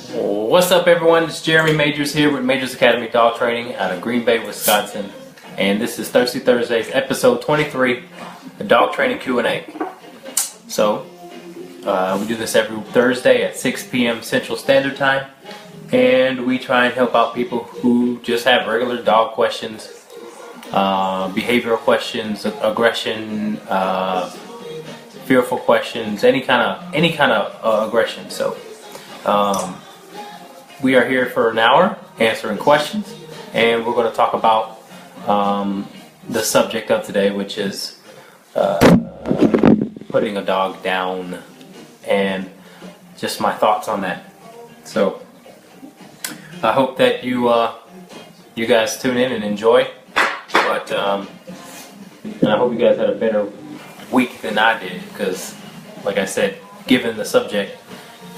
What's up, everyone? It's Jeremy Majors here with Majors Academy Dog Training out of Green Bay, Wisconsin. And this is Thirsty Thursdays, episode 23, the Dog Training Q&A. So, we do this every Thursday at 6 p.m. Central Standard Time. And we try and help out people who just have regular dog questions, behavioral questions, aggression, fearful questions, any kind of aggression. So, we are here for an hour answering questions, and we're going to talk about the subject of today, which is putting a dog down, and just my thoughts on that. So I hope that you guys tune in and enjoy, but and I hope you guys had a better week than I did, because like I said, given the subject,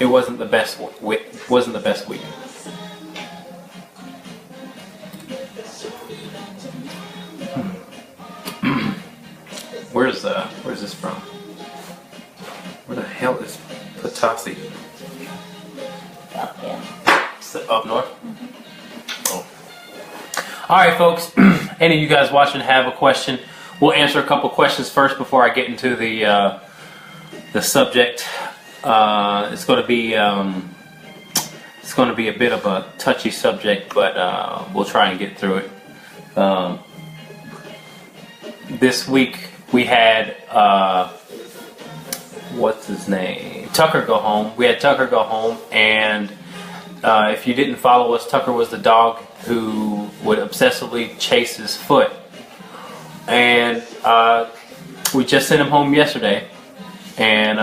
it wasn't the best week. Where's this from? Where the hell is Potosi? Up north? Oh. Alright, folks. Any of you guys watching have a question? We'll answer a couple questions first before I get into the subject. It's going to be a bit of a touchy subject, but we'll try and get through it. This week we had what's his name? Tucker go home. We had Tucker go home, and if you didn't follow us, Tucker was the dog who would obsessively chase his foot, and we just sent him home yesterday, and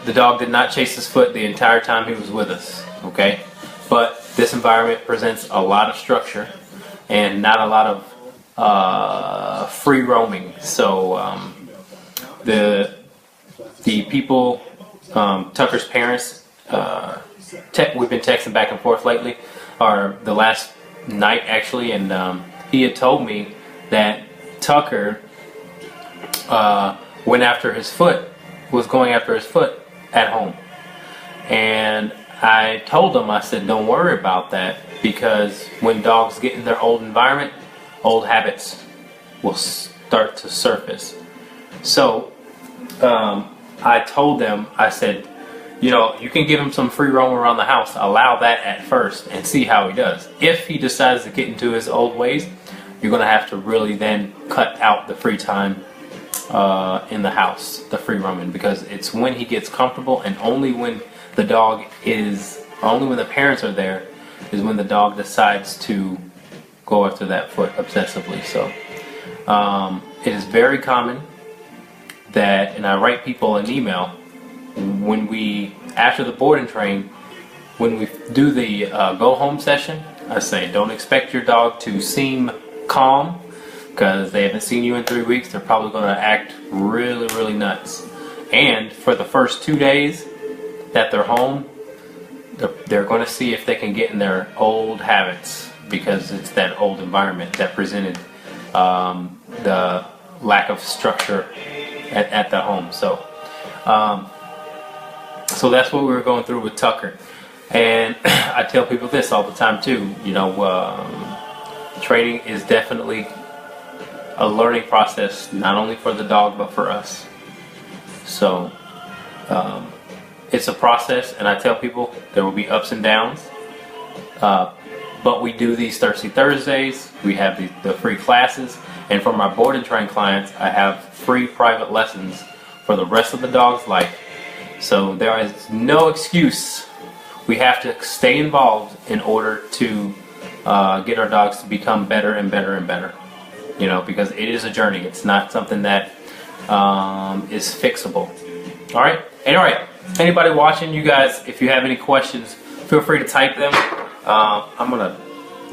the dog did not chase his foot the entire time he was with us, okay? But this environment presents a lot of structure and not a lot of free roaming. So the people, Tucker's parents, we've been texting back and forth lately, or the last night actually, and he had told me that Tucker went after his foot, was going after his foot at home. And I told him, I said, don't worry about that, because when dogs get in their old environment, old habits will start to surface. So I told them, I said, you know, you can give him some free roam around the house, allow that at first and see how he does. If he decides to get into his old ways, you're going to have to really then cut out the free time in the house, the free roaming, because it's when he gets comfortable, and only when the parents are there is when the dog decides to go after that foot obsessively. So it is very common that, and I write people an email when after the board and train, when we do the go home session, I say don't expect your dog to seem calm, because they haven't seen you in 3 weeks. They're probably going to act really, really nuts. And for the first 2 days that they're home, they're going to see if they can get in their old habits, because it's that old environment that presented the lack of structure at the home. So, so that's what we were going through with Tucker. And I tell people this all the time too. You know, training is definitely a learning process, not only for the dog but for us. So it's a process, and I tell people there will be ups and downs, but we do these Thirsty Thursdays. We have the free classes, and for my board and train clients, I have free private lessons for the rest of the dog's life. So there is no excuse. We have to stay involved in order to get our dogs to become better and better and better. You know, because it is a journey. It's not something that is fixable. All right. Anybody watching, you guys, if you have any questions, feel free to type them. I'm gonna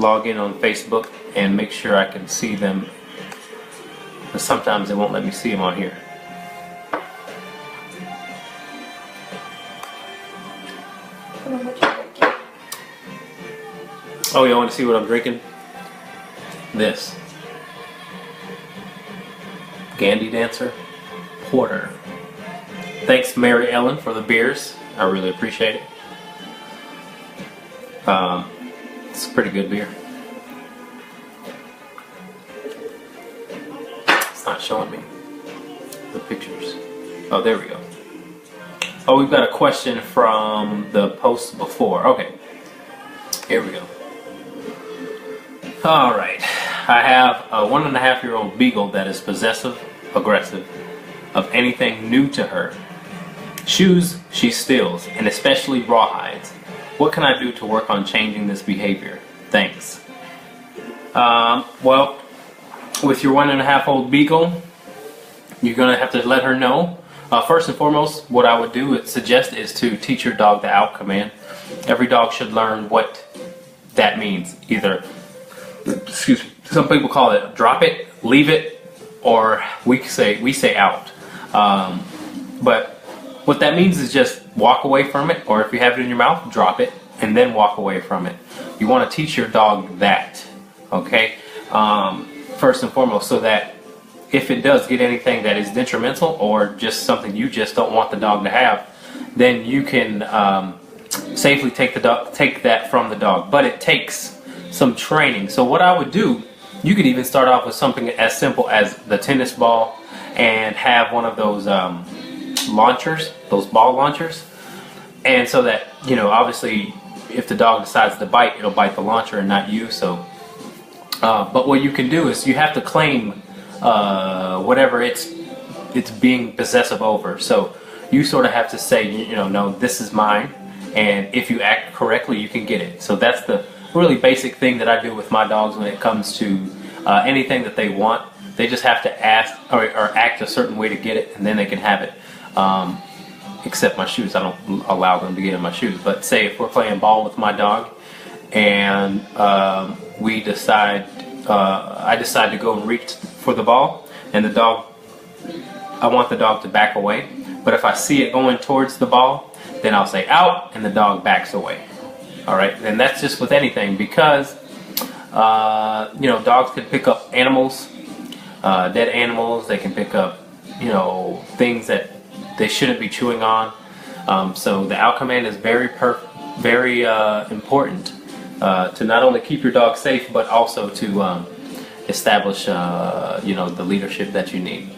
log in on Facebook and make sure I can see them, because sometimes it won't let me see them on here. Oh, you want to see what I'm drinking? This Gandy Dancer Porter. Thanks, Mary Ellen, for the beers. I really appreciate it. It's a pretty good beer. It's not showing me the pictures. Oh, there we go. Oh, we've got a question from the post before. Okay, here we go. All right, I have a 1.5-year-old beagle that is possessive, aggressive of anything new to her. Shoes she steals, and especially rawhides. What can I do to work on changing this behavior? Thanks. Well, with your 1.5-year-old beagle, you're gonna have to let her know. First and foremost, what I would suggest is to teach your dog the out command. Every dog should learn what that means. Either, excuse me, some people call it drop it, leave it, or we say out. But what that means is just walk away from it, or if you have it in your mouth, drop it, and then walk away from it. You want to teach your dog that, okay? First and foremost, so that if it does get anything that is detrimental or just something you just don't want the dog to have, then you can safely take that from the dog. But it takes some training. So what I would do, you could even start off with something as simple as the tennis ball and have one of those launchers, those ball launchers. And so that, you know, obviously if the dog decides to bite, it'll bite the launcher and not you. So, but what you can do is you have to claim whatever it's being possessive over. So you sort of have to say, you know, no, this is mine, and if you act correctly, you can get it. So that's the really basic thing that I do with my dogs when it comes to anything that they want. They just have to ask or act a certain way to get it, and then they can have it. Except my shoes, I don't allow them to get in my shoes. But say if we're playing ball with my dog, and I decide to go and reach for the ball, and I want the dog to back away. But if I see it going towards the ball, then I'll say out, and the dog backs away. All right, and that's just with anything, because you know, dogs can pick up animals, dead animals. They can pick up, you know, things that they shouldn't be chewing on. So the out command is very important to not only keep your dog safe, but also to establish, you know, the leadership that you need.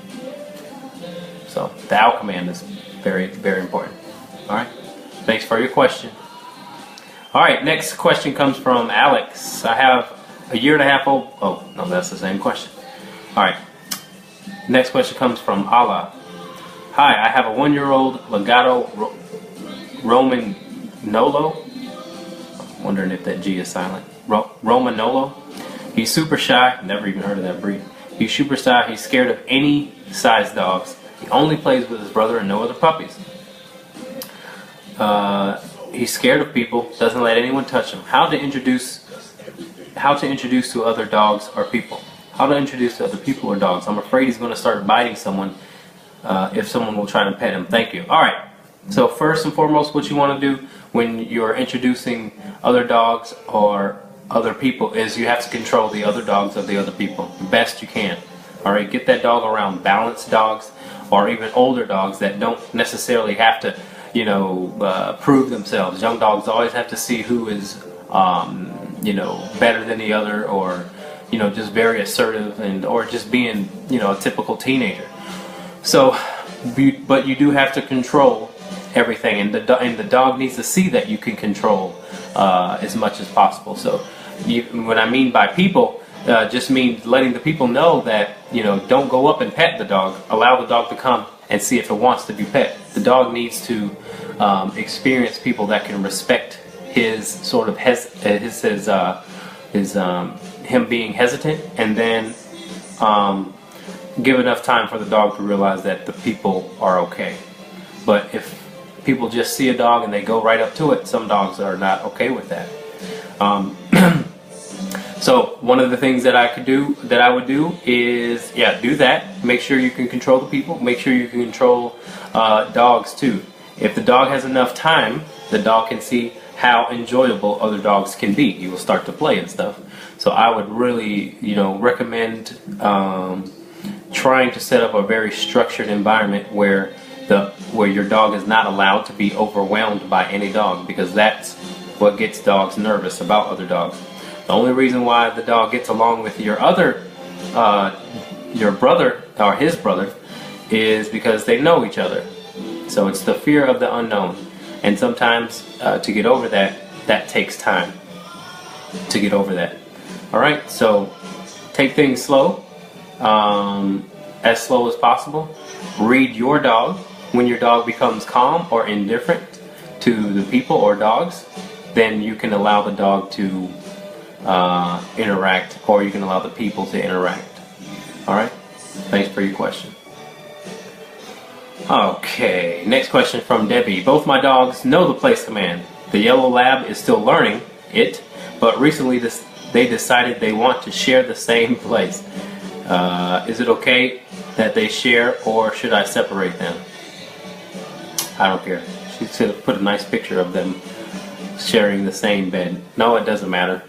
So the out command is very, very important. All right. Thanks for your question. All right. Next question comes from Alex. I have a 1.5-year-old. Oh no, that's the same question. All right. Next question comes from Allah. Hi, I have a 1-year-old Legato Romanolo. Wondering if that G is silent. Romanolo. He's super shy. Never even heard of that breed. He's super shy. He's scared of any size dogs. He only plays with his brother and no other puppies. He's scared of people. Doesn't let anyone touch him. How to introduce to other dogs or people? How to introduce to other people or dogs? I'm afraid he's going to start biting someone if someone will try to pet him. Thank you. All right. So first and foremost, what you want to do when you're introducing other dogs or other people is you have to control the other dogs of the other people the best you can. All right. Get that dog around balanced dogs or even older dogs that don't necessarily have to, you know, prove themselves. Young dogs always have to see who is, you know, better than the other, or, you know, just very assertive, and or just being, you know, a typical teenager. So, but you do have to control everything, and the dog needs to see that you can control as much as possible. So, what I mean by people just means letting the people know that, you know, don't go up and pet the dog. Allow the dog to come and see if it wants to be pet. The dog needs to experience people that can respect his sort of him being hesitant, and then give enough time for the dog to realize that the people are okay. But if people just see a dog and they go right up to it, some dogs are not okay with that. So one of the things that I would do is, yeah, do that. Make sure you can control the people. Make sure you can control dogs too. If the dog has enough time, the dog can see how enjoyable other dogs can be. He will start to play and stuff. So I would really, you know, recommend trying to set up a very structured environment where where your dog is not allowed to be overwhelmed by any dog, because that's what gets dogs nervous about other dogs. The only reason why the dog gets along with your brother or his brother is because they know each other. So it's the fear of the unknown, and sometimes to get over that, that takes time to get over that. All right, so take things slow, as slow as possible. Read your dog. When your dog becomes calm or indifferent to the people or dogs, then you can allow the dog to interact, or you can allow the people to interact. All right, thanks for your question. Okay, next question from Debbie. Both my dogs know the place command. The yellow lab is still learning it, but recently they decided they want to share the same place. Is it okay that they share, or should I separate them? I don't care. She should put a nice picture of them sharing the same bed. No, it doesn't matter.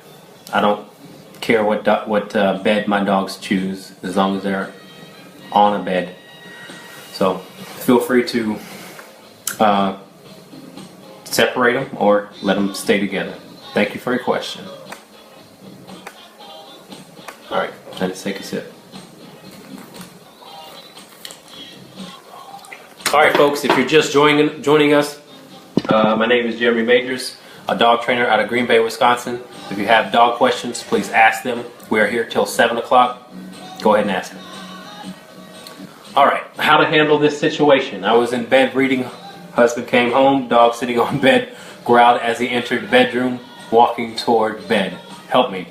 I don't care what bed my dogs choose, as long as they're on a bed. So feel free to separate them or let them stay together. Thank you for your question. All right, let's take a sip. All right, folks, if you're just joining us, my name is Jeremy Majors, a dog trainer out of Green Bay, Wisconsin. If you have dog questions, please ask them. We are here till 7 o'clock. Go ahead and ask them. All right, how to handle this situation. I was in bed reading. Husband came home, dog sitting on bed, growled as he entered the bedroom, walking toward bed. Help me.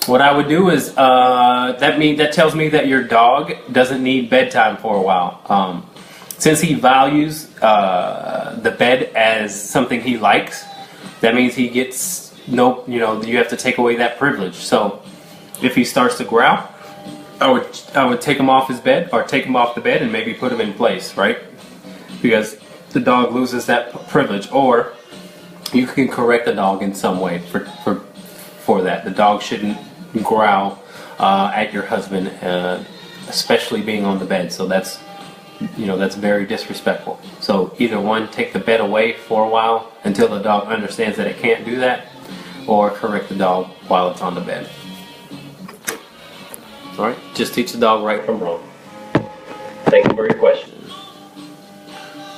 What I would do is, that tells me that your dog doesn't need bedtime for a while. Since he values the bed as something he likes, that means he gets you have to take away that privilege. So if he starts to growl, I would take him off his bed, or take him off the bed and maybe put him in place, right? Because the dog loses that privilege. Or you can correct the dog in some way for that. The dog shouldn't growl at your husband, especially being on the bed. So that's very disrespectful. So either one, take the bed away for a while until the dog understands that it can't do that, or correct the dog while it's on the bed. All right, just teach the dog right from wrong. Thank you for your question.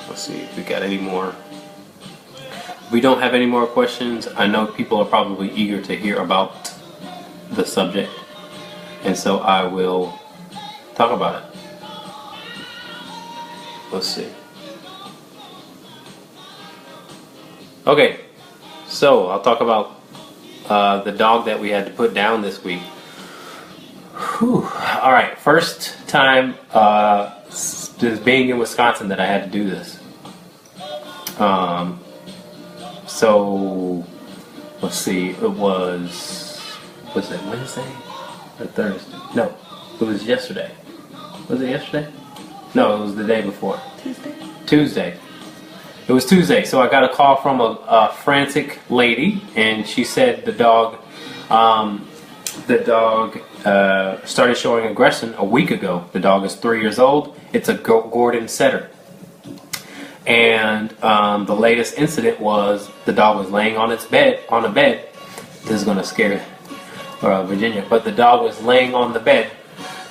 Let's see if we got any more. If we don't have any more questions, I know people are probably eager to hear about the subject, and so I will talk about it. Let's see. Okay, so I'll talk about the dog that we had to put down this week. Whew. All right, first time being in Wisconsin that I had to do this. So let's see. It was it Wednesday or Thursday? No, it was yesterday. Was it yesterday? No, it was the day before. Tuesday. It was Tuesday. So I got a call from a frantic lady, and she said the dog started showing aggression a week ago. The dog is 3 years old. It's a Gordon setter. And the latest incident was the dog was laying on a bed. This is going to scare Virginia, but the dog was laying on the bed.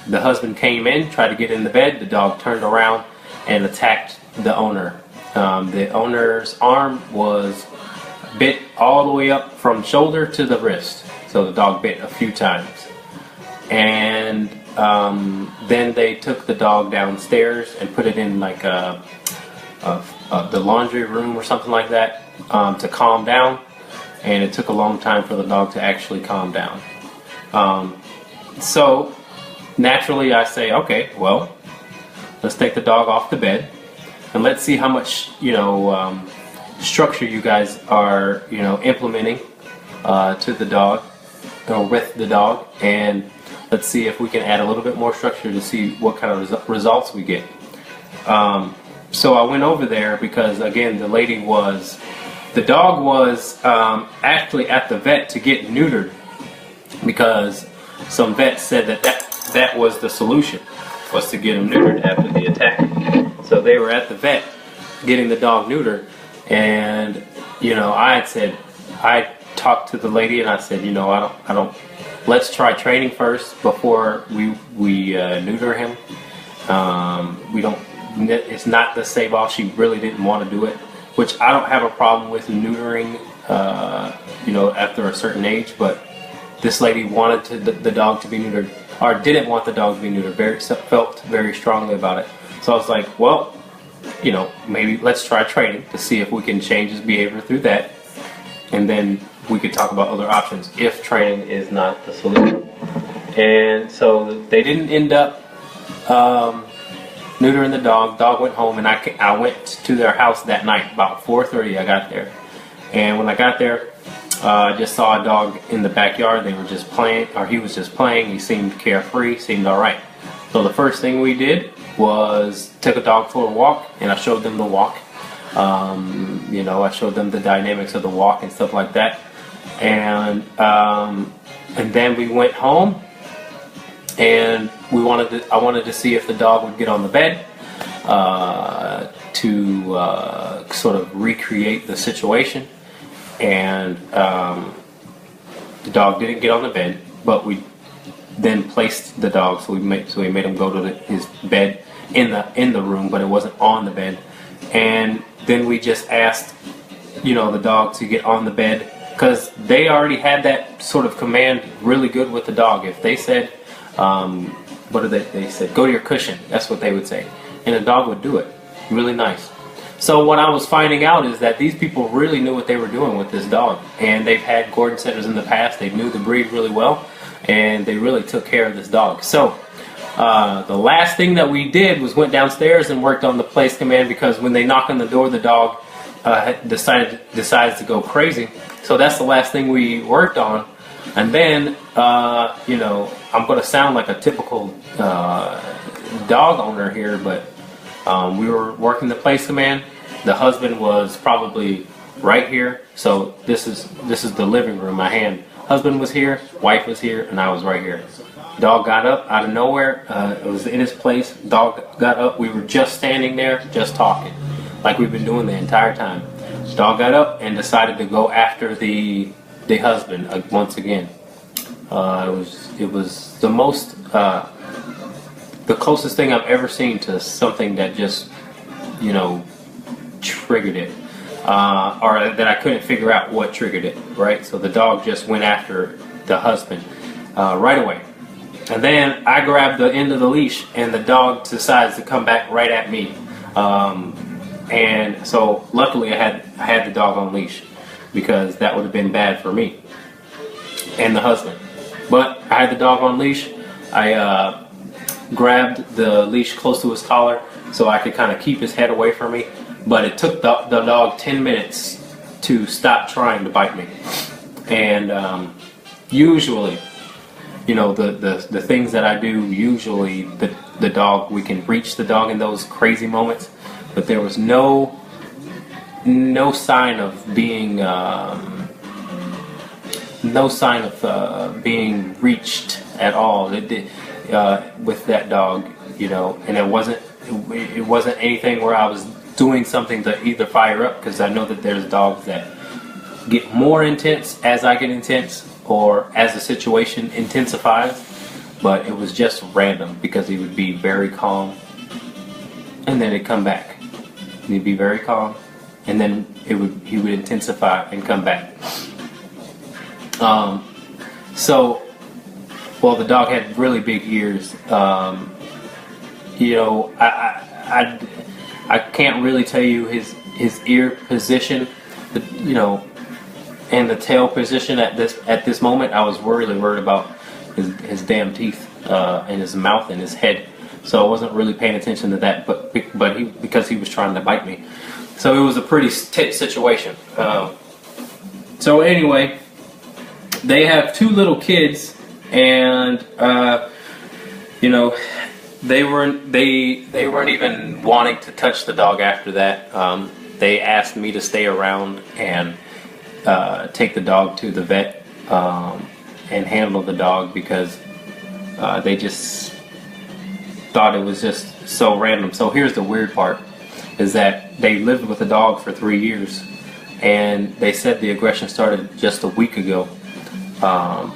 The husband came in, tried to get in the bed. The dog turned around and attacked the owner. The owner's arm was bit all the way up from shoulder to the wrist. So the dog bit a few times. And then they took the dog downstairs and put it in like the laundry room or something like that to calm down. And it took a long time for the dog to actually calm down. So naturally I say, okay, well, let's take the dog off the bed and let's see how much structure you guys are implementing to the dog or with the dog, and let's see if we can add a little bit more structure to see what kind of results we get. So I went over there because again the dog was actually at the vet to get neutered because some vets said that was the solution, was to get him neutered after the attack. So they were at the vet getting the dog neutered, and I talked to the lady and I said, I don't. Let's try training first before we neuter him. We don't. It's not the save off. She really didn't want to do it, which I don't have a problem with neutering. After a certain age, but this lady wanted the dog to be neutered, or didn't want the dog to be neutered. Felt very strongly about it. So I was like, well, maybe let's try training to see if we can change his behavior through that, and then we could talk about other options if training is not the solution. And so they didn't end up neutering the dog. Dog went home, and I went to their house that night about 4:30. I got there, and when I got there, I just saw a dog in the backyard. They were just playing, or he was just playing. He seemed carefree, seemed all right. So the first thing we did was took a dog for a walk, and I showed them the walk. I showed them the dynamics of the walk and stuff like that. And then we went home, and I wanted to see if the dog would get on the bed to sort of recreate the situation. And the dog didn't get on the bed, but we then placed the dog. So we made him go to his bed in the room, but it wasn't on the bed. And then we just asked, the dog to get on the bed, because they already had that sort of command really good with the dog. If they said, they said, go to your cushion. That's what they would say, and the dog would do it. Really nice. So what I was finding out is that these people really knew what they were doing with this dog, and they've had Gordon setters in the past. They knew the breed really well, and they really took care of this dog. So the last thing that we did was went downstairs and worked on the place command, because when they knock on the door, the dog decides to go crazy. So that's the last thing we worked on. And then I'm going to sound like a typical dog owner here, but we were working the place command. The husband was probably right here. So this is the living room. My husband was here, wife was here, and I was right here. Dog got up out of nowhere. It was in his place. Dog got up. We were just standing there, just talking, like we've been doing the entire time. Dog got up and decided to go after the husband once again. It was the most the closest thing I've ever seen to something that just triggered it, or that I couldn't figure out what triggered it. Right, so the dog just went after the husband right away. And then I grabbed the end of the leash, and the dog decides to come back right at me. And so luckily I had the dog on leash, because that would have been bad for me and the husband. But I had the dog on leash. I grabbed the leash close to his collar so I could kind of keep his head away from me. But it took the dog 10 minutes to stop trying to bite me. And usually, the things that I do, usually the dog, we can reach the dog in those crazy moments. But there was no sign of being being reached at all. With that dog, and it wasn't anything where I was doing something to either fire up, because I know that there's dogs that get more intense as I get intense, or as the situation intensifies. But it was just random, because he would be very calm, and then it'd come back. He'd be very calm, and then he would intensify and come back. The dog had really big ears. I can't really tell you his ear position, and the tail position at this moment. I was really worried about his damn teeth, and his mouth and his head. So I wasn't really paying attention to that, but because he was trying to bite me. So it was a pretty tense situation. So anyway, they have two little kids, and they weren't even wanting to touch the dog after that. They asked me to stay around and take the dog to the vet and handle the dog, because they just thought it was just so random. So here's the weird part, is that they lived with the dog for 3 years, and they said the aggression started just a week ago.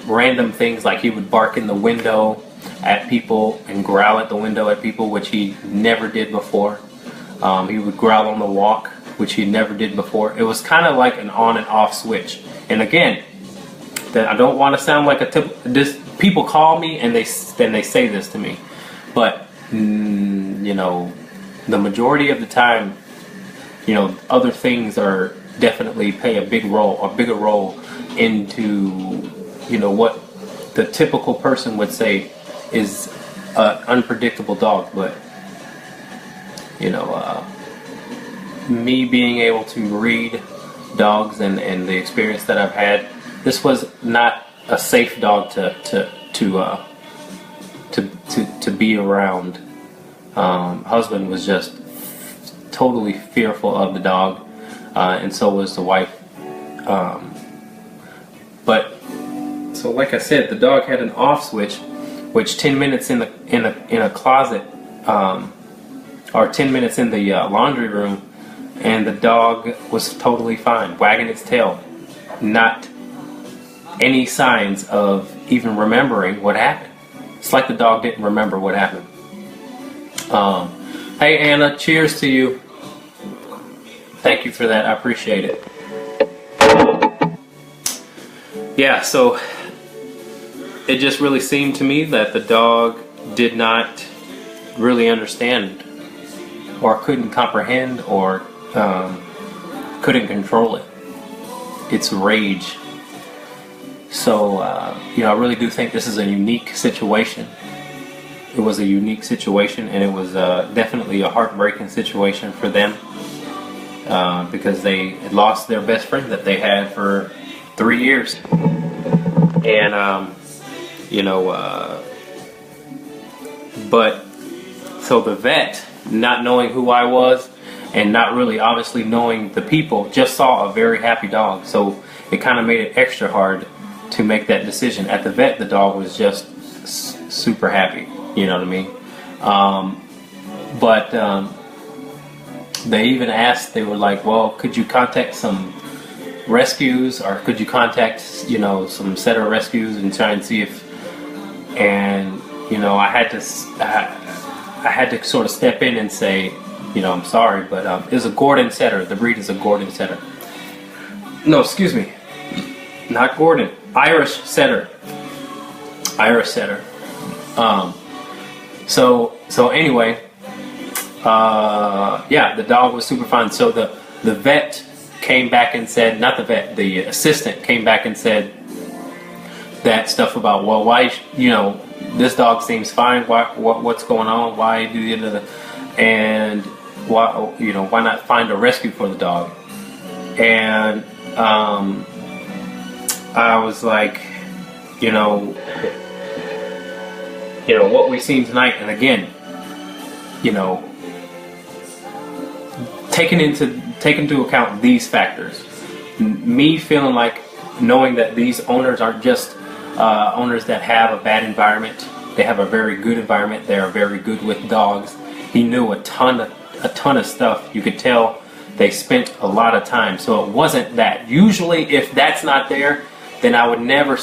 Random things like he would bark in the window at people and growl at the window at people, which he never did before. He would growl on the walk, which he never did before. It was kind of like an on and off switch. And again, I don't want to sound like people call me and they say this to me, but you know, the majority of the time, you know, other things are definitely play a bigger role into, you know, what the typical person would say is an unpredictable dog. But you know, me being able to read dogs and the experience that I've had, this was not a safe dog to be around. Husband was just totally fearful of the dog, and so was the wife. But so, like I said, the dog had an off switch, which 10 minutes in a closet, or 10 minutes in the laundry room, and the dog was totally fine, wagging its tail, not any signs of even remembering what happened. It's like the dog didn't remember what happened. Hey Anna, cheers to you. Thank you for that, I appreciate it. Yeah, so it just really seemed to me that the dog did not really understand, or couldn't comprehend, or couldn't control it. Its rage. So, you know, I really do think this is a unique situation. It was a unique situation, and it was definitely a heartbreaking situation for them, because they had lost their best friend that they had for 3 years. And, you know, but so the vet, not knowing who I was and not really obviously knowing the people, just saw a very happy dog. So it kind of made it extra hard to make that decision. At the vet, the dog was just super happy, you know what I mean? But they even asked, they were like, well, could you contact some rescues, or could you contact, you know, some setter rescues and try and see if, and, you know, I had to sort of step in and say, you know, I'm sorry, but it's a Gordon setter. The breed is a Gordon setter. No, excuse me, not Gordon. Irish setter. Irish setter. So anyway, yeah, the dog was super fine. So the vet came back and said, not the vet, the assistant came back and said that stuff about, well, why, you know, this dog seems fine. What's going on? Why do you, and why, you know, why not find a rescue for the dog? And I was like, you know, what we've seen tonight, and again, you know, taking into account these factors, me feeling like, knowing that these owners aren't just owners that have a bad environment, they have a very good environment, they are very good with dogs. He knew a ton of stuff. You could tell they spent a lot of time. So it wasn't that. Usually if that's not there, then I would never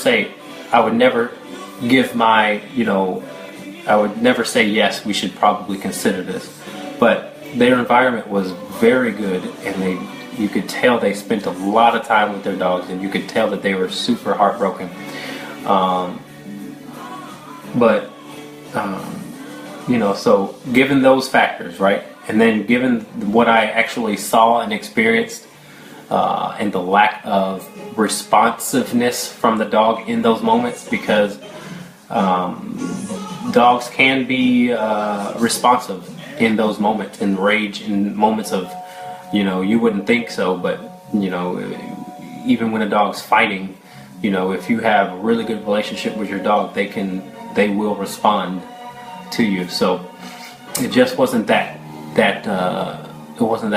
give my, you know, I would never say, yes, we should probably consider this. But their environment was very good, and you could tell they spent a lot of time with their dogs, and you could tell that they were super heartbroken. You know, so given those factors, right, and then given what I actually saw and experienced, and the lack of responsiveness from the dog in those moments, because dogs can be responsive in those moments, in rage, in moments of, you know, you wouldn't think so, but, you know, even when a dog's fighting, you know, if you have a really good relationship with your dog, they will respond to you. So it just wasn't that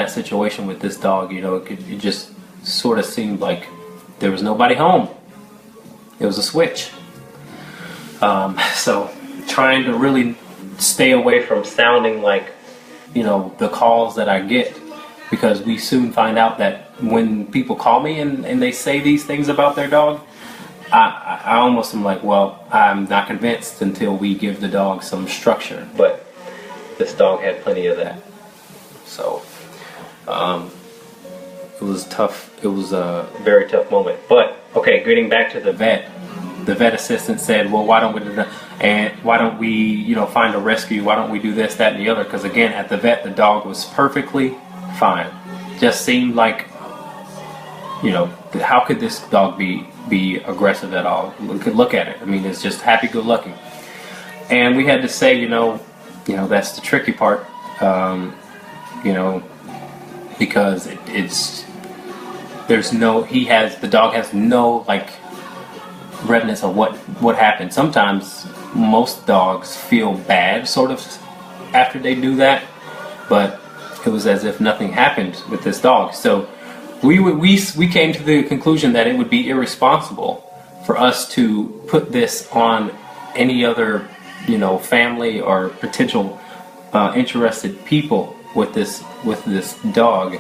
situation with this dog. You know, it just sort of seemed like there was nobody home. It was a switch. So trying to really stay away from sounding like, you know, the calls that I get because we soon find out that when people call me and they say these things about their dog, I almost am like, well, I'm not convinced until we give the dog some structure. But this dog had plenty of that. So it was tough. It was a very tough moment. But okay, getting back to the vet assistant said, well, why don't we, you know, find a rescue? Why don't we do this, that, and the other? Because again, at the vet, the dog was perfectly fine. Just seemed like, you know, how could this dog be aggressive at all? Look at it. I mean, it's just happy-go-lucky. And we had to say, you know, that's the tricky part, you know, because the dog has no, like, remnants of what happened. Sometimes most dogs feel bad, sort of, after they do that, but it was as if nothing happened with this dog. So we came to the conclusion that it would be irresponsible for us to put this on any other, you know, family or potential interested people with this dog.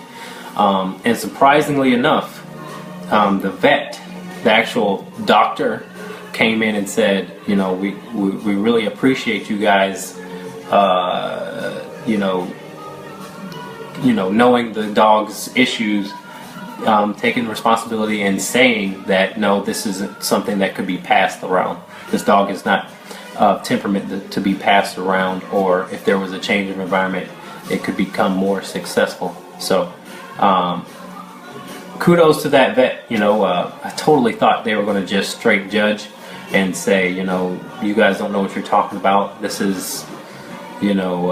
And surprisingly enough, the actual doctor came in and said, you know, we really appreciate you guys, you know, knowing the dog's issues, taking responsibility and saying that, no, this isn't something that could be passed around. This dog is not temperament to be passed around, or if there was a change of environment, it could become more successful. So kudos to that vet. You know, I totally thought they were going to just straight judge and say, you know, you guys don't know what you're talking about. This is, you know,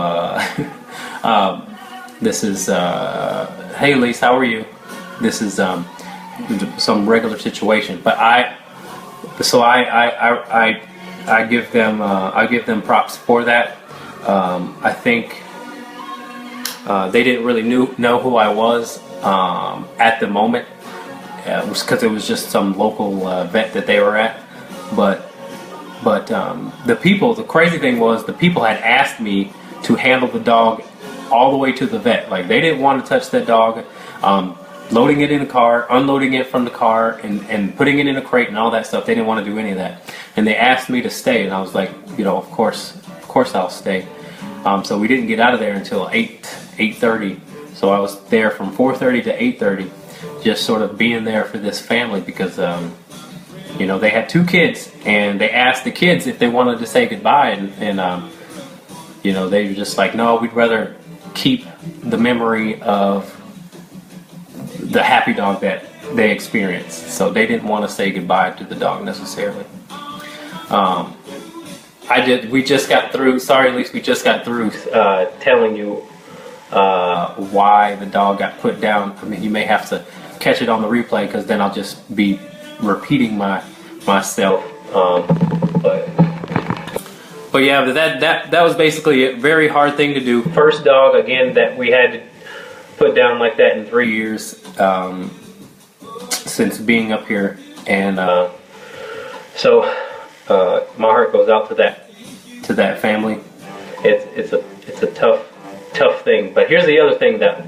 this is, hey Lise, how are you? This is some regular situation. But I give them props for that. I think they didn't really know who I was at the moment. It was because it was just some local vet that they were at. But the crazy thing was the people had asked me to handle the dog all the way to the vet. Like, they didn't want to touch that dog. Loading it in the car, unloading it from the car, and putting it in a crate and all that stuff. They didn't want to do any of that. And they asked me to stay, and I was like, you know, of course I'll stay. So we didn't get out of there until 8:30. So I was there from 4:30 to 8:30, just sort of being there for this family because, you know, they had 2 kids, and they asked the kids if they wanted to say goodbye, and you know, they were just like, no, we'd rather keep the memory of the happy dog that they experienced. So they didn't want to say goodbye to the dog necessarily. We just got through, sorry Lise, we just got through telling you why the dog got put down. I mean, you may have to catch it on the replay, because then I'll just be repeating myself. But yeah, that was basically a very hard thing to do. First dog, again, that we had to put down like that in 3 years since being up here, and so my heart goes out to that family. It's a tough thing. But here's the other thing that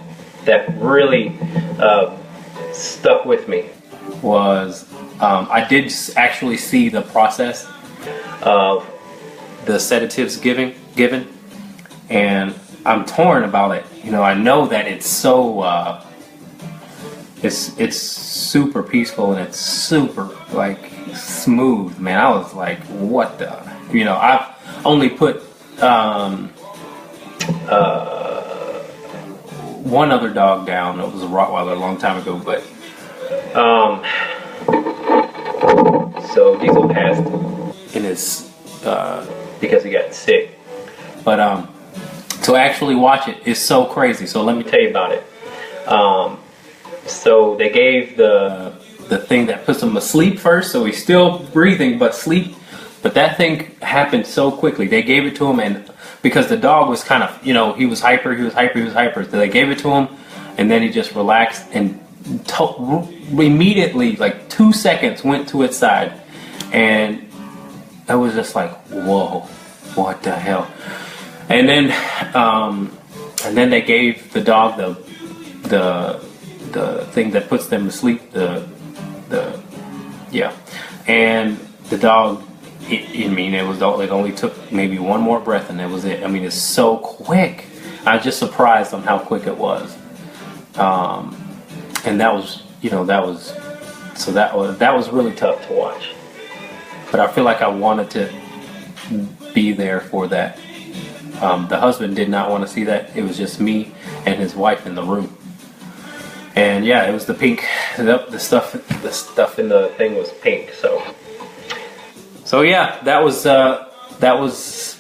really stuck with me was I did actually see the process of the sedatives given, and I'm torn about it. You know, I know that it's so it's super peaceful and it's super like smooth, man. I was like, what the, you know, I've only put one other dog down. It was a Rottweiler a long time ago, but so Diesel passed in his because he got sick. But to actually watch it is so crazy. So let me tell you about it. So they gave the thing that puts him asleep first, so he's still breathing but sleep. But that thing happened so quickly. They gave it to him, and because the dog was kind of, you know, he was hyper. So they gave it to him, and then he just relaxed and immediately, like 2 seconds, went to its side, and I was just like, whoa, what the hell? And then they gave the dog the thing that puts them to sleep. Yeah, and the dog. It only took maybe one more breath and that was it. I mean, it's so quick. I was just surprised on how quick it was. And that was really tough to watch. But I feel like I wanted to be there for that. The husband did not want to see that. It was just me and his wife in the room. And yeah, it was the pink. The stuff in the thing was pink. So yeah, that was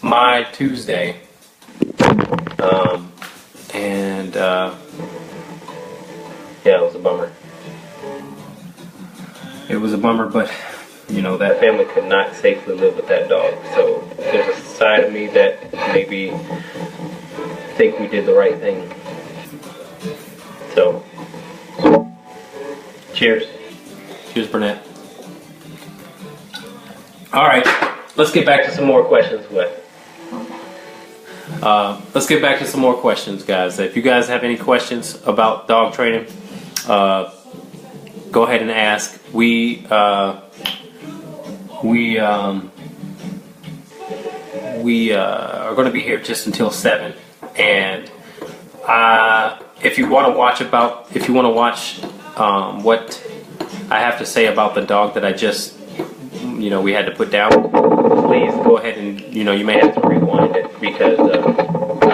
my Tuesday. Yeah, it was a bummer. It was a bummer, but that family could not safely live with that dog. So there's a side of me that maybe think we did the right thing. So, cheers. Cheers, Burnett. All right, let's get back to some more questions. Let's get back to some more questions, guys. If you guys have any questions about dog training, go ahead and ask. We are going to be here just until 7, and if you want to watch what I have to say about the dog that I just we had to put down, please go ahead and you may have to rewind it because I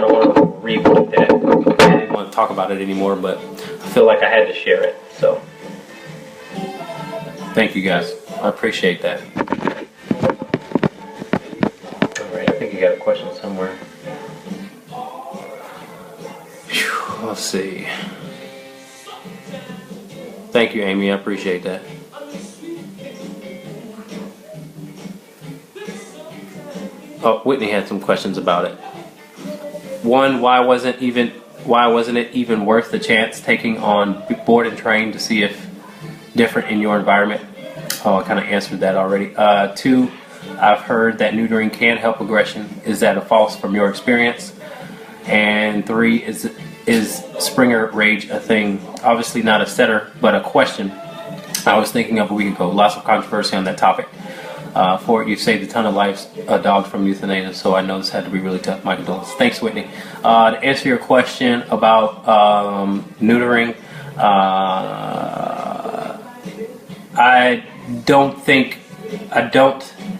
don't want to repeat that. I didn't want to talk about it anymore, but I feel like I had to share it. So thank you guys, I appreciate that. Alright, I think you got a question somewhere. Whew, let's see. Thank you, Amy, I appreciate that. Oh, Whitney had some questions about it. One, why wasn't it even worth the chance taking on board and train to see if different in your environment? Oh, I kind of answered that already. 2, I've heard that neutering can help aggression. Is that a false from your experience? And 3, is Springer rage a thing? Obviously not a setter, but a question I was thinking of a week ago. Lots of controversy on that topic. 4, you've saved a ton of lives, dogs from euthanasia, so I know this had to be really tough. My condolences. Thanks, Whitney. To answer your question about neutering,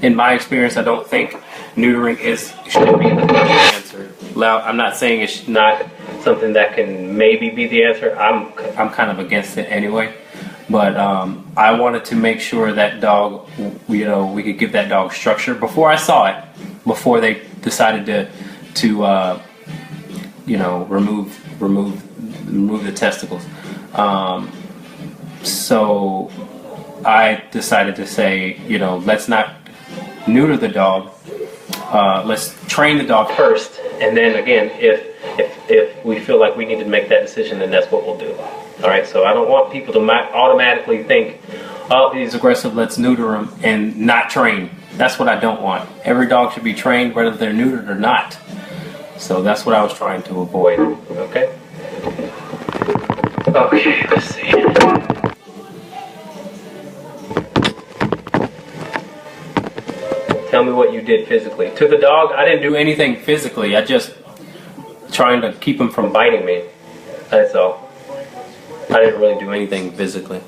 in my experience, I don't think neutering should be the first answer. I'm not saying it's not something that can maybe be the answer. I'm kind of against it anyway. But I wanted to make sure that dog, we could give that dog structure before I saw it, before they decided to remove the testicles. So I decided to say, let's not neuter the dog. Let's train the dog first, and then again, if we feel like we need to make that decision, then that's what we'll do. All right, so I don't want people to automatically think, oh, he's aggressive, let's neuter him and not train. That's what I don't want. Every dog should be trained whether they're neutered or not. So that's what I was trying to avoid. Okay? Okay, let's see. Tell me what you did physically. To the dog, I didn't do anything physically. I just trying to keep him from biting me. That's all. I didn't really do anything physically.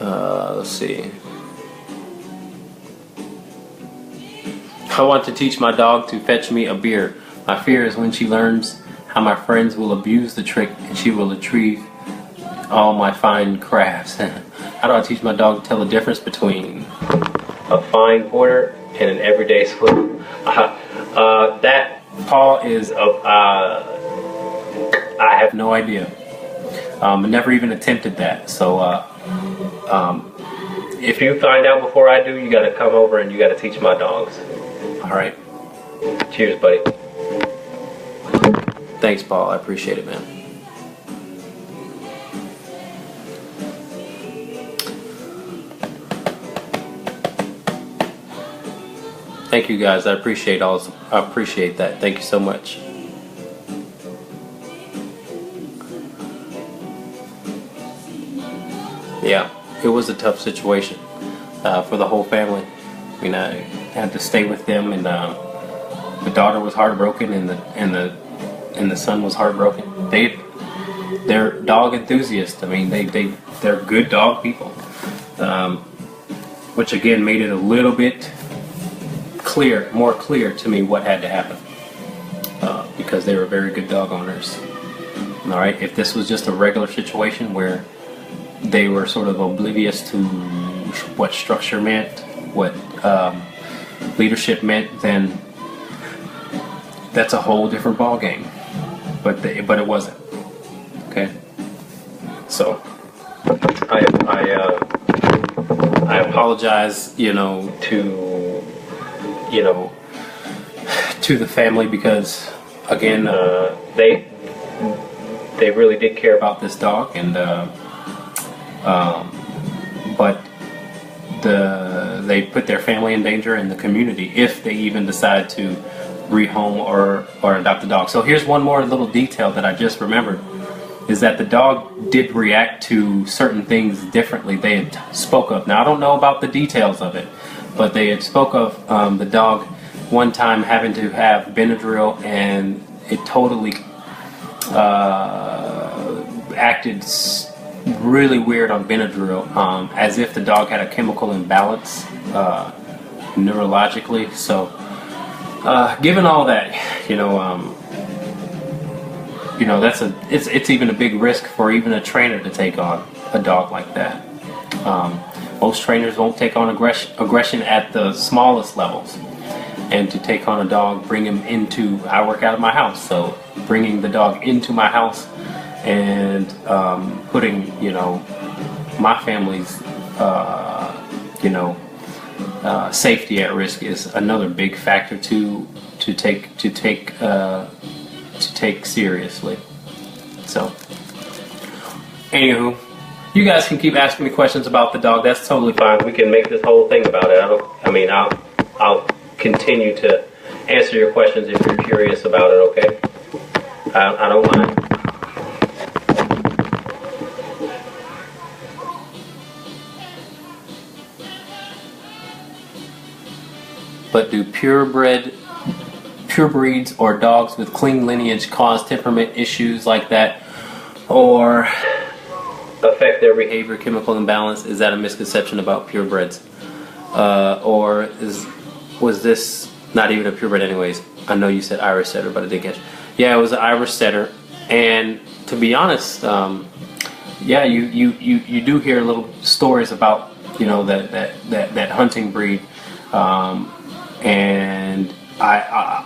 Let's see. I want to teach my dog to fetch me a beer. My fear is when she learns how my friends will abuse the trick and she will retrieve all my fine crafts. How do I teach my dog to tell the difference between a fine porter and an everyday swim? That, Paul, is I have no idea. I never even attempted that. So if you find out before I do, you got to come over and you got to teach my dogs. All right. Cheers, buddy. Thanks, Paul. I appreciate it, man. Thank you guys. I appreciate that. Thank you so much. Yeah, it was a tough situation for the whole family. I mean, I had to stay with them, and the daughter was heartbroken, and the son was heartbroken. They're dog enthusiasts. I mean, they're good dog people, which again made it a little bit more clear to me what had to happen, because they were very good dog owners. All right, if this was just a regular situation where they were sort of oblivious to what structure meant, what leadership meant, then that's a whole different ball game. But it wasn't. Okay. So I apologize, to the family, because again, they really did care about this dog, and but they put their family in danger and the community if they even decide to rehome or adopt a dog. So here's one more little detail that I just remembered, is that the dog did react to certain things differently. They had spoke of. Now I don't know about the details of it, but they had spoke of the dog one time having to have Benadryl, and it totally acted really weird on Benadryl, as if the dog had a chemical imbalance neurologically. So given all that, it's even a big risk for even a trainer to take on a dog like that. Most trainers won't take on aggression at the smallest levels, and to take on a dog, bring him into, I work out of my house, so bringing the dog into my house and putting my family's safety at risk is another big factor to take seriously. So anywho, you guys can keep asking me questions about the dog. That's totally fine. We can make this whole thing about it. I'll continue to answer your questions if you're curious about it. Okay, I don't mind. But do pure breeds or dogs with clean lineage cause temperament issues like that, or affect their behavior, chemical imbalance? Is that a misconception about purebreds? Or was this not even a purebred anyways? I know you said Irish setter, but I didn't catch. Yeah, it was an Irish setter, and to be honest, yeah, you do hear little stories about that hunting breed. And I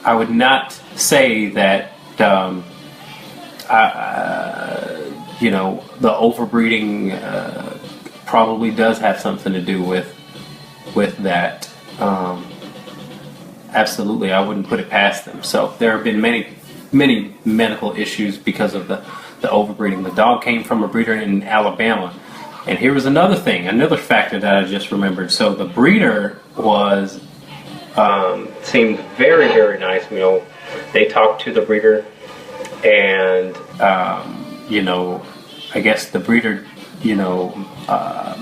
would not say that the overbreeding probably does have something to do with that. Absolutely, I wouldn't put it past them. So there have been many medical issues because of the overbreeding. The dog came from a breeder in Alabama. And here was another factor that I just remembered. So the breeder seemed very, very nice. They talked to the breeder, and I guess the breeder,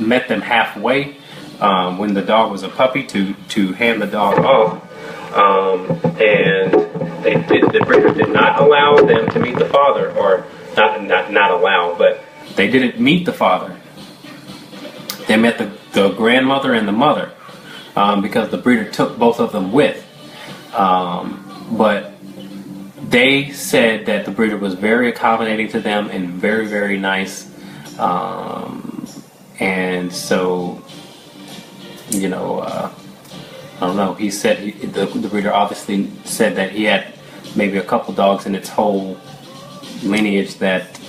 met them halfway when the dog was a puppy to hand the dog off, and the breeder did not allow them to meet the father, or not allow, but they didn't meet the father. They met the grandmother and the mother, because the breeder took both of them with. But they said that the breeder was very accommodating to them and very, very nice. And so, I don't know. He said the breeder obviously said that he had maybe a couple dogs in its whole lineage that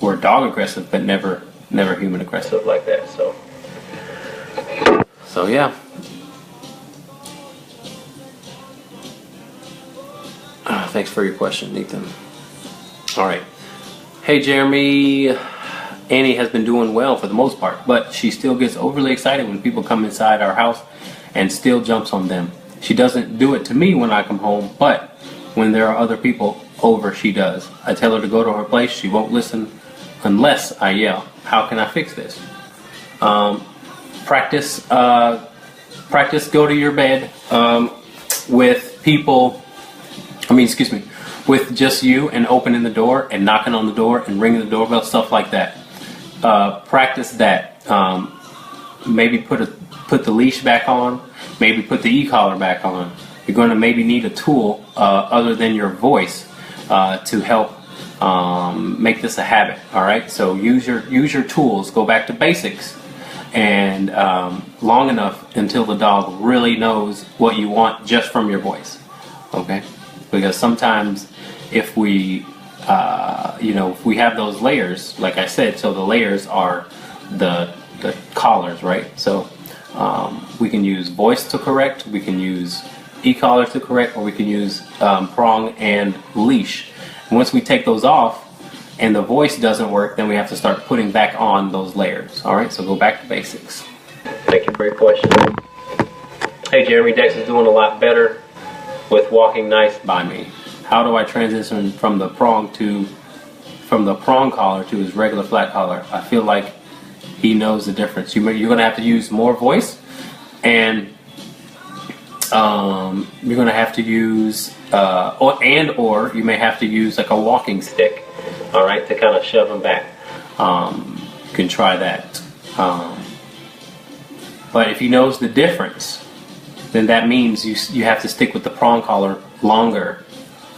were dog aggressive, but never human aggressive like that. So yeah. Thanks for your question, Ethan. All right. Hey, Jeremy. Annie has been doing well for the most part, but she still gets overly excited when people come inside our house and still jumps on them. She doesn't do it to me when I come home, but when there are other people over, she does. I tell her to go to her place. She won't listen unless I yell. How can I fix this? Practice go to your bed with people, with just you, and opening the door and knocking on the door and ringing the doorbell, stuff like that. Practice that. Maybe put the leash back on, maybe put the e-collar back on. You're going to maybe need a tool other than your voice to help make this a habit. All right, so use your tools. Go back to basics, and long enough until the dog really knows what you want just from your voice. Okay, because sometimes if we if we have those layers, like I said, so the layers are the collars, right? So we can use voice to correct, we can use e-collar to correct, or we can use prong and leash. And once we take those off and the voice doesn't work, then we have to start putting back on those layers. All right, so go back to basics. Thank you for your question. Hey Jeremy, Dex is doing a lot better with walking nice by me. How do I transition from the prong collar to his regular flat collar? I feel like he knows the difference. You're going to have to use more voice, and you're going to have to use, or you may have to use like a walking stick, all right, to kind of shove him back. You can try that. But if he knows the difference, then that means you have to stick with the prong collar longer.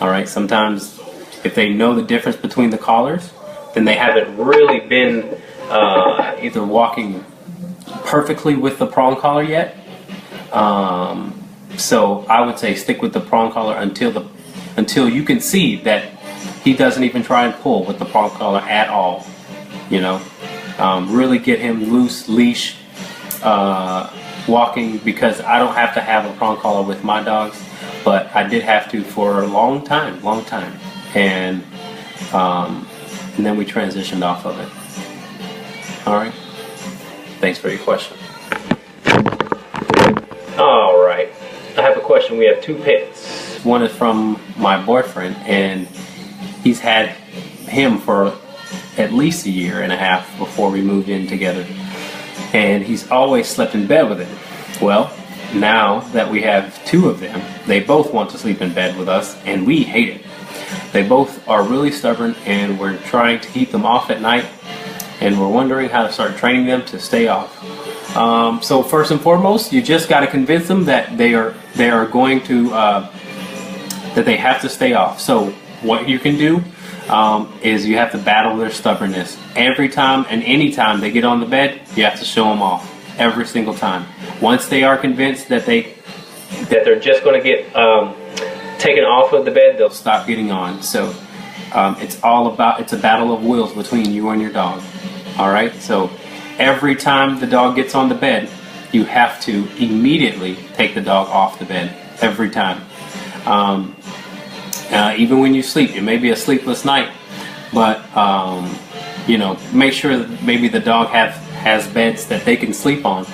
All right. Sometimes if they know the difference between the collars, then they haven't really been either walking perfectly with the prong collar yet. So I would say stick with the prong collar until you can see that he doesn't even try and pull with the prong collar at all. You know, really get him loose leash walking, because I don't have to have a prong collar with my dogs, but I did have to for a long time, and then we transitioned off of it. All right. Thanks for your question. All right. I have a question. We have two pets. One is from my boyfriend, and he's had him for at least a year and a half before we moved in together. And he's always slept in bed with him. Well, now that we have two of them, they both want to sleep in bed with us, and we hate it. They both are really stubborn, and we're trying to keep them off at night, and we're wondering how to start training them to stay off. So first and foremost, you just got to convince them that they are going to that they have to stay off. So what you can do is you have to battle their stubbornness. Every time and any time they get on the bed, you have to show them off. Every single time. Once they are convinced that they're just going to get taken off of the bed, they'll stop getting on. So it's a battle of wills between you and your dog. All right. So every time the dog gets on the bed, you have to immediately take the dog off the bed. Every time. Even when you sleep, it may be a sleepless night, but make sure that maybe the dog has beds that they can sleep on.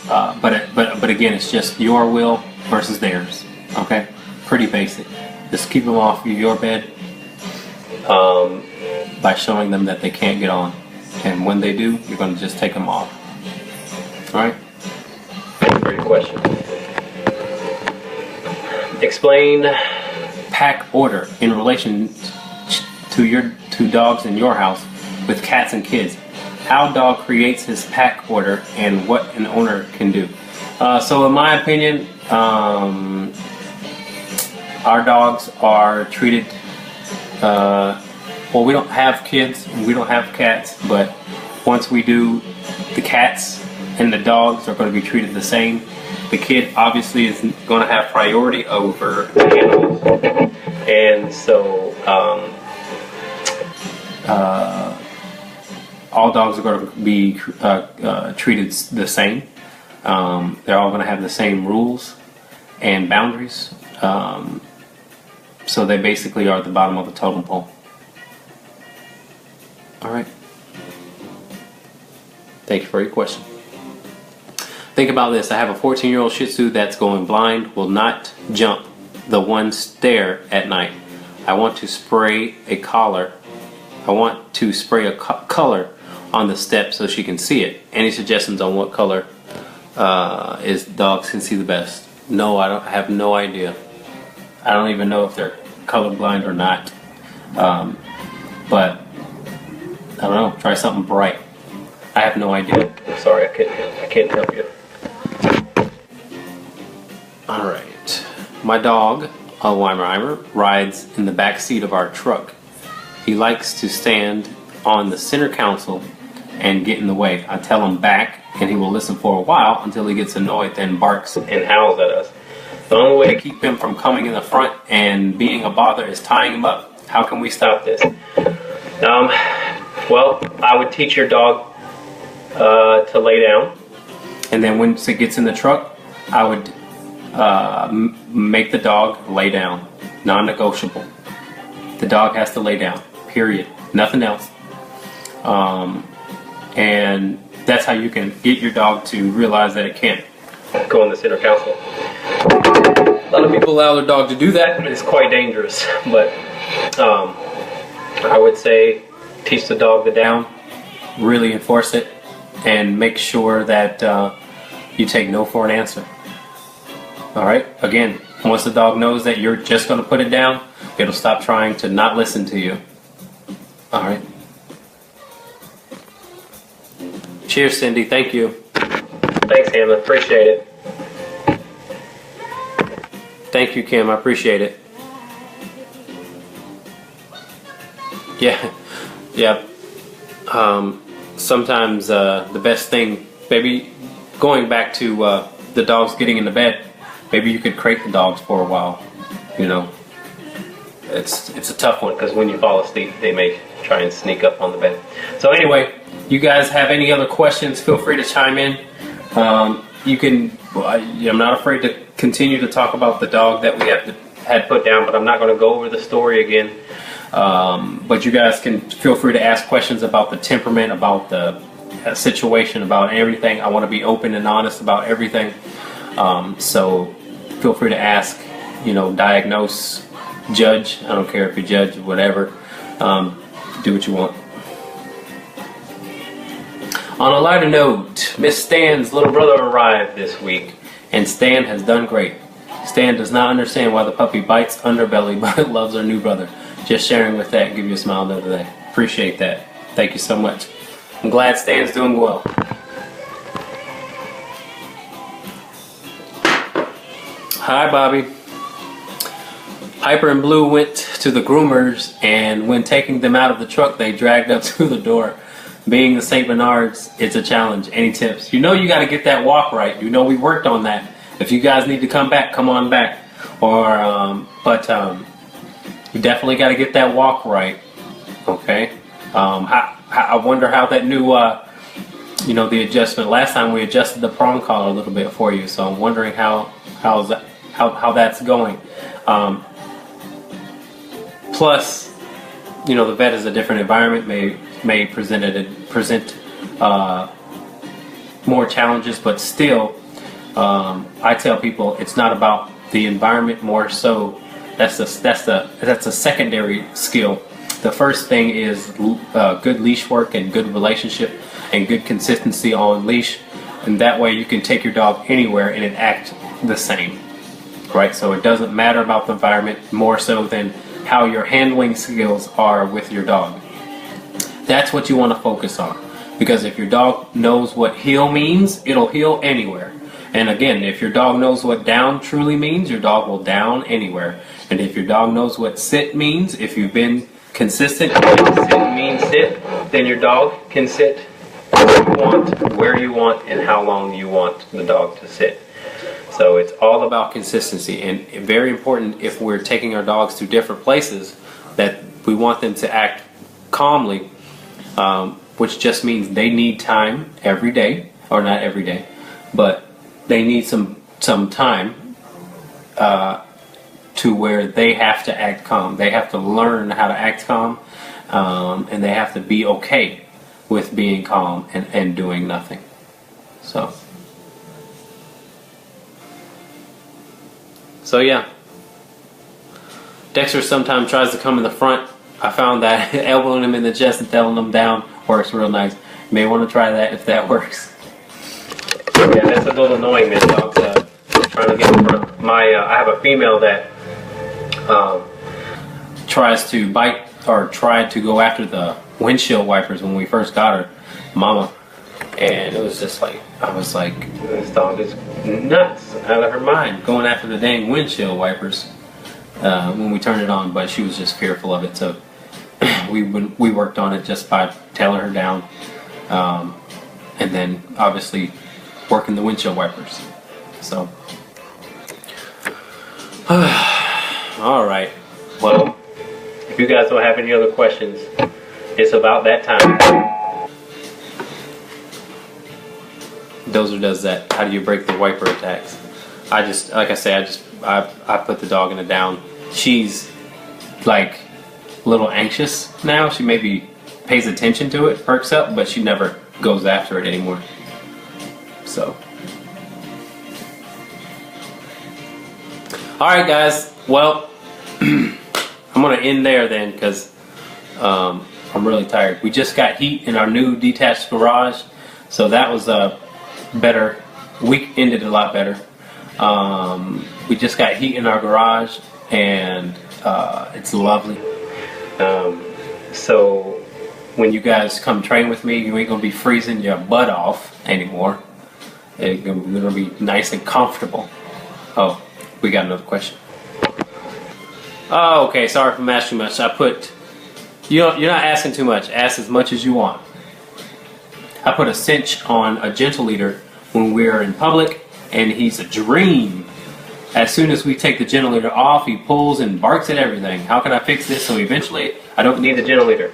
But again, it's just your will versus theirs. Okay, pretty basic. Just keep them off your bed by showing them that they can't get on, and when they do, you're going to just take them off. All right. Thank you for your question. Explain pack order in relation to your two dogs in your house with cats and kids. How dog creates his pack order and what an owner can do. So in my opinion, our dogs are treated, well, we don't have kids, we don't have cats, but once we do, the cats and the dogs are going to be treated the same. The kid obviously is going to have priority over the animals, and so all dogs are going to be treated the same. They're all going to have the same rules and boundaries, so they basically are at the bottom of the totem pole. All right. Thank you for your question. Think about this. I have a 14-year-old Shih Tzu that's going blind, will not jump the one stair at night. I want to spray a collar. I want to spray a color on the step so she can see it. Any suggestions on what color is dogs can see the best? No, I have no idea. I don't even know if they're colorblind or not. But I don't know. Try something bright. I have no idea. I'm sorry, I can't help you. All right. My dog, a Weimaraner, rides in the back seat of our truck. He likes to stand on the center console and get in the way. I tell him back, and he will listen for a while until he gets annoyed, then barks and howls at us. The only way to keep him from coming in the front and being a bother is tying him up. How can we stop this? Well, I would teach your dog to lay down, and then once it gets in the truck, I would make the dog lay down. Non-negotiable. The dog has to lay down. Period. Nothing else. And that's how you can get your dog to realize that it can't go in the center console. A lot of people allow their dog to do that, and it's quite dangerous. But I would say teach the dog the down, really enforce it, and make sure that you take no for an answer. All right? Again, once the dog knows that you're just going to put it down, it'll stop trying to not listen to you. All right? Cheers, Cindy. Thank you. Thanks, Hannah. Appreciate it. Thank you, Kim. I appreciate it. Yeah. Sometimes the best thing, maybe going back to the dogs getting in the bed, maybe you could crate the dogs for a while. You know, it's a tough one because when you fall asleep, they may try and sneak up on the bed. So anyway, you guys have any other questions? Feel free to chime in. You can. I'm not afraid to continue to talk about the dog that we had put down, but I'm not going to go over the story again. But you guys can feel free to ask questions about the temperament, about the situation, about everything. I want to be open and honest about everything. So feel free to ask, diagnose, judge. I don't care if you judge, whatever. Do what you want. On a lighter note, Miss Stan's little brother arrived this week, and Stan has done great. Stan does not understand why the puppy bites underbelly, but loves her new brother. Just sharing with that, give you a smile the other day. Appreciate that. Thank you so much. I'm glad Stan's doing well. Hi, Bobby. Piper and Blue went to the groomers, and when taking them out of the truck, they dragged up to the door. Being the St. Bernards, it's a challenge. Any tips? You got to get that walk right. We worked on that. If you guys need to come back, come on back. You definitely got to get that walk right. Okay. I wonder how that new, the adjustment. Last time we adjusted the prong collar a little bit for you, so I'm wondering how that's going. Plus, the vet is a different environment. May present more challenges, but still, I tell people it's not about the environment more so. That's a secondary skill. The first thing is good leash work and good relationship and good consistency on leash, and that way you can take your dog anywhere and it act the same, right? So it doesn't matter about the environment more so than how your handling skills are with your dog. That's what you want to focus on, because if your dog knows what heel means, it'll heel anywhere. And again, if your dog knows what down truly means, your dog will down anywhere. And if your dog knows what sit means, if you've been consistent with sit means sit, then your dog can sit where you want, and how long you want the dog to sit. So it's all about consistency, and very important if we're taking our dogs to different places that we want them to act calmly, which just means they need time every day, or not every day, but they need some time to where they have to act calm. They have to learn how to act calm, and they have to be okay with being calm and doing nothing. So So yeah, Dexter sometimes tries to come in the front. I found that elbowing him in the chest and telling him down works real nice. You may want to try that if that works. Yeah, that's a little annoying, man. Dog's trying to get in front. I have a female that tries to bite or tried to go after the windshield wipers when we first got her, Mama. And it was just like, I was like, this dog is nuts, out of her mind, going after the dang windshield wipers when we turned it on. But she was just fearful of it, so we worked on it just by tailing her down, and then obviously working the windshield wipers. So, all right. Well, if you guys don't have any other questions, it's about that time. Dozer does that. How do you break the wiper attacks? I just, like I say, I put the dog in a down. She's like a little anxious now. She maybe pays attention to it, perks up, but she never goes after it anymore. So, all right, guys. Well, I'm gonna end there then because I'm really tired. We just got heat in our new detached garage, so that was better. Week ended a lot better. We just got heat in our garage, and it's lovely. So when you guys come train with me, you ain't gonna be freezing your butt off anymore. It's gonna be nice and comfortable. Oh, we got another question. Oh, okay. Sorry if I'm asking too much. I put you're not asking too much. Ask as much as you want. I put a cinch on a gentle leader when we're in public, and he's a dream. As soon as we take the gentle leader off, he pulls and barks at everything. How can I fix this so eventually I don't need the gentle leader?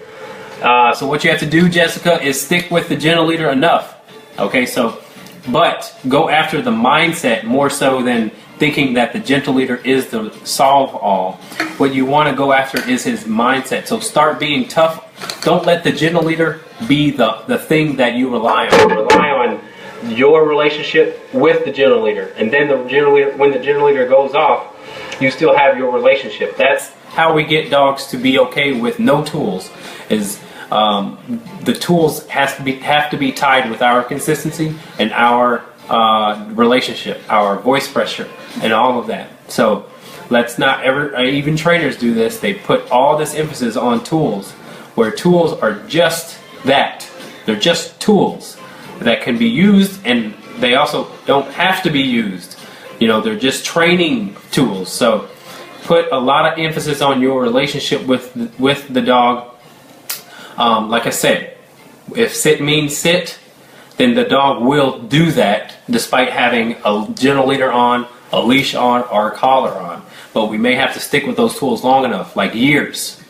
So what you have to do, Jessica, is stick with the gentle leader enough. Okay, so, but go after the mindset more so than thinking that the gentle leader is the solve all. What you want to go after is his mindset. So start being tough. Don't let the gentle leader be the thing that you rely on. Rely on your relationship with the gentle leader, and then the gentle leader, when the gentle leader goes off, you still have your relationship. That's how we get dogs to be okay with no tools. Is the tools have to be tied with our consistency and our relationship, our voice pressure, and all of that. So let's not ever. Even trainers do this. They put all this emphasis on tools, where tools are just that. They're just tools that can be used, and they also don't have to be used. You know, they're just training tools. So put a lot of emphasis on your relationship with the dog. Like I said, if sit means sit, then the dog will do that despite having a gentle leader on, a leash on, or a collar on. But we may have to stick with those tools long enough, like years,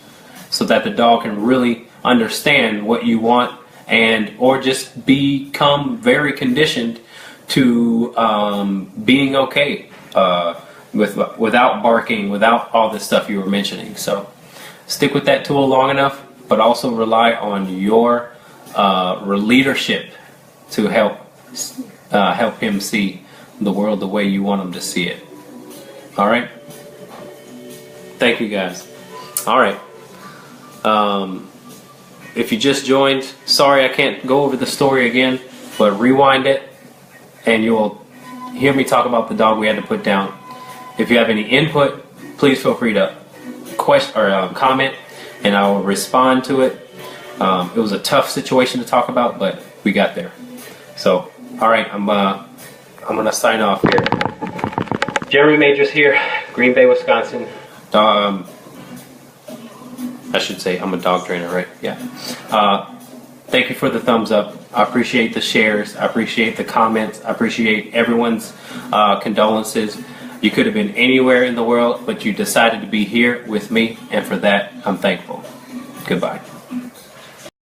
so that the dog can really understand what you want, and or just become very conditioned to being okay without barking, without all this stuff you were mentioning. So stick with that tool long enough, but also rely on your leadership to help him see the world the way you want him to see it. All right. Thank you, guys. All right. If you just joined, sorry I can't go over the story again, but rewind it and you'll hear me talk about the dog we had to put down. If you have any input, please feel free to comment, and I will respond to it. It was a tough situation to talk about, but we got there. So, all right, I'm gonna sign off here. Jeremy Majors here, Green Bay, Wisconsin. I should say I'm a dog trainer, right? Yeah. Thank you for the thumbs up. I appreciate the shares. I appreciate the comments. I appreciate everyone's condolences. You could have been anywhere in the world, but you decided to be here with me, and for that, I'm thankful. Goodbye.